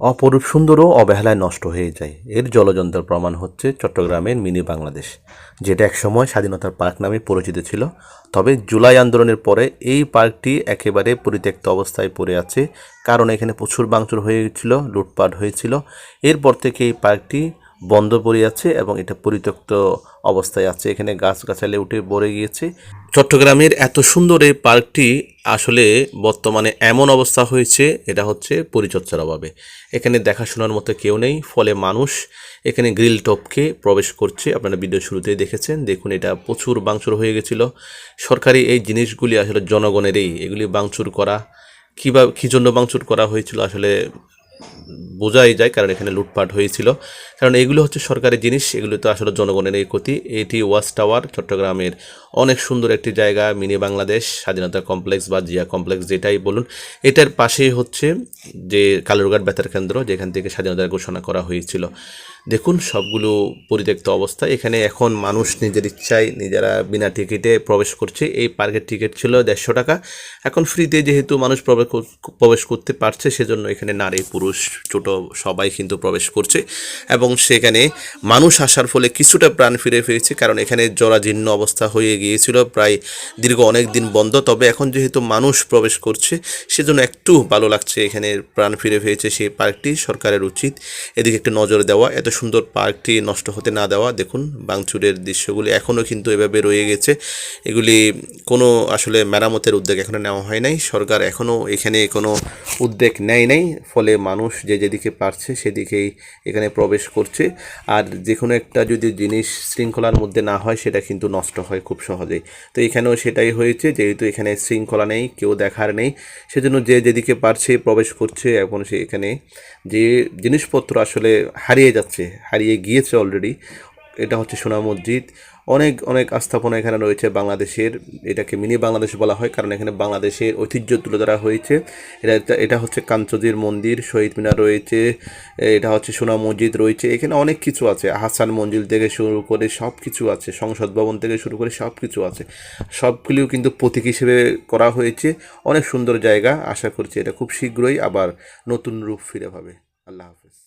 অপরূপ সুন্দর ও অবহেলায় নষ্ট হয়ে যায়। এর জলযন্ত্রের প্রমাণ হচ্ছে চট্টগ্রামের মিনি বাংলাদেশ, যেটা একসময় স্বাধীনতার পার্ক নামে পরিচিত ছিল। তবে জুলাই আন্দোলনের পরে এই পার্কটি একেবারে পরিত্যক্ত অবস্থায় পড়ে আছে, কারণ এখানে প্রচুর ভাঙচুর হয়েছিল, লুটপাট হয়েছিল। এরপর থেকে এই পার্কটি বন্ধ পড়ে আছে এবং এটা পরিত্যক্ত অবস্থায় আছে। এখানে গাছগাছালি উঠে পড়ে গিয়েছে। চট্টগ্রামের এত সুন্দর এই পার্কটি আসলে বর্তমানে এমন অবস্থা হয়েছে, এটা হচ্ছে পরিচর্যার অভাবে। এখানে দেখাশোনার মতো কেউ নেই, ফলে মানুষ এখানে গ্রিল টপকে প্রবেশ করছে। আপনারা ভিডিও শুরুতেই দেখেছেন, দেখুন এটা প্রচুর ভাঙচুর হয়ে গেছিল। সরকারি এই জিনিসগুলি আসলে জনগণেরই, এগুলি ভাঙচুর করা কীভাবে কী জন্য ভাঙচুর করা হয়েছিল আসলে বোঝাই যায়, কারণ এখানে লুটপাট হয়েছিল। কারণ এগুলো হচ্ছে সরকারি জিনিস, এগুলো তো আসলে জনগণের এই ক্ষতি। এটি ওয়াচ টাওয়ার, চট্টগ্রামের অনেক সুন্দর একটি জায়গা, মিনি বাংলাদেশ, স্বাধীনতা কমপ্লেক্স বা জিয়া কমপ্লেক্স যেটাই বলুন। এটার পাশেই হচ্ছে যে কালুরঘাট বেতার কেন্দ্র, যেখান থেকে স্বাধীনতার ঘোষণা করা হয়েছিল। দেখুন সবগুলো পরিত্যক্ত অবস্থা। এখানে এখন মানুষ নিজের ইচ্ছায় নিজেরা বিনা টিকিটে প্রবেশ করছে। এই পার্কের টিকিট ছিল 150 টাকা, এখন ফ্রিতে যেহেতু মানুষ প্রবেশ করতে পারছে, সেজন্য এখানে নারী পুরুষ ছোট সবাই কিন্তু প্রবেশ করছে। এবং সেখানে মানুষ আসার ফলে কিছুটা প্রাণ ফিরে পেয়েছে, কারণ এখানে জরাজীর্ণ অবস্থা হয়ে গিয়েছিল, প্রায় দীর্ঘ অনেক দিন বন্ধ। তবে এখন যেহেতু মানুষ প্রবেশ করছে, সেজন্য একটু ভালো লাগছে, এখানে প্রাণ ফিরে পেয়েছে সেই পার্কটি। সরকারের উচিত এদিকে একটু নজর দেওয়া, এত সুন্দর পার্কটি নষ্ট হতে না দেওয়া। দেখুন ভাঙচুরের দৃশ্যগুলি এখনও কিন্তু এভাবে রয়ে গেছে, এগুলি কোনো আসলে মেরামতের উদ্যোগ এখনও নেওয়া হয় নাই। সরকার এখনও এখানে কোনো উদ্যোগ নেয় নাই, ফলে মানুষ যে যেদিকে পারছে সেদিকেই এখানে প্রবেশ করছে। আর যে কোনো একটা যদি জিনিস শৃঙ্খলার মধ্যে না হয়, সেটা কিন্তু নষ্ট হয় খুব সহজেই। তো এখানেও সেটাই হয়েছে, যেহেতু এখানে শৃঙ্খলা নেই, কেউ দেখার নেই, সেজন্য যে যেদিকে পারছে প্রবেশ করছে। এখন সে এখানে যে জিনিসপত্র আসলে হারিয়ে যাচ্ছে, হারিয়ে গিয়েছে অলরেডি, এটা হচ্ছে সোনা মসজিদ। অনেক অনেক আস্থাপনা এখানে রয়েছে বাংলাদেশের, এটাকে মিনি বাংলাদেশ বলা হয়, কারণ এখানে বাংলাদেশের ঐতিহ্য তুলে ধরা হয়েছে। এটা হচ্ছে কাঞ্চজির মন্দির, শহীদ মিনার রয়েছে, এটা হচ্ছে সোনা মসজিদ রয়েছে, এখানে অনেক কিছু আছে। আহসান মঞ্জিল থেকে শুরু করে সব কিছু আছে, সংসদ ভবন থেকে শুরু করে সব কিছু আছে। সবগুলিও কিন্তু প্রতীক হিসেবে করা হয়েছে। অনেক সুন্দর জায়গা, আশা করছি এটা খুব শীঘ্রই আবার নতুন রূপ ফিরে পাবে। আল্লাহ হাফেজ।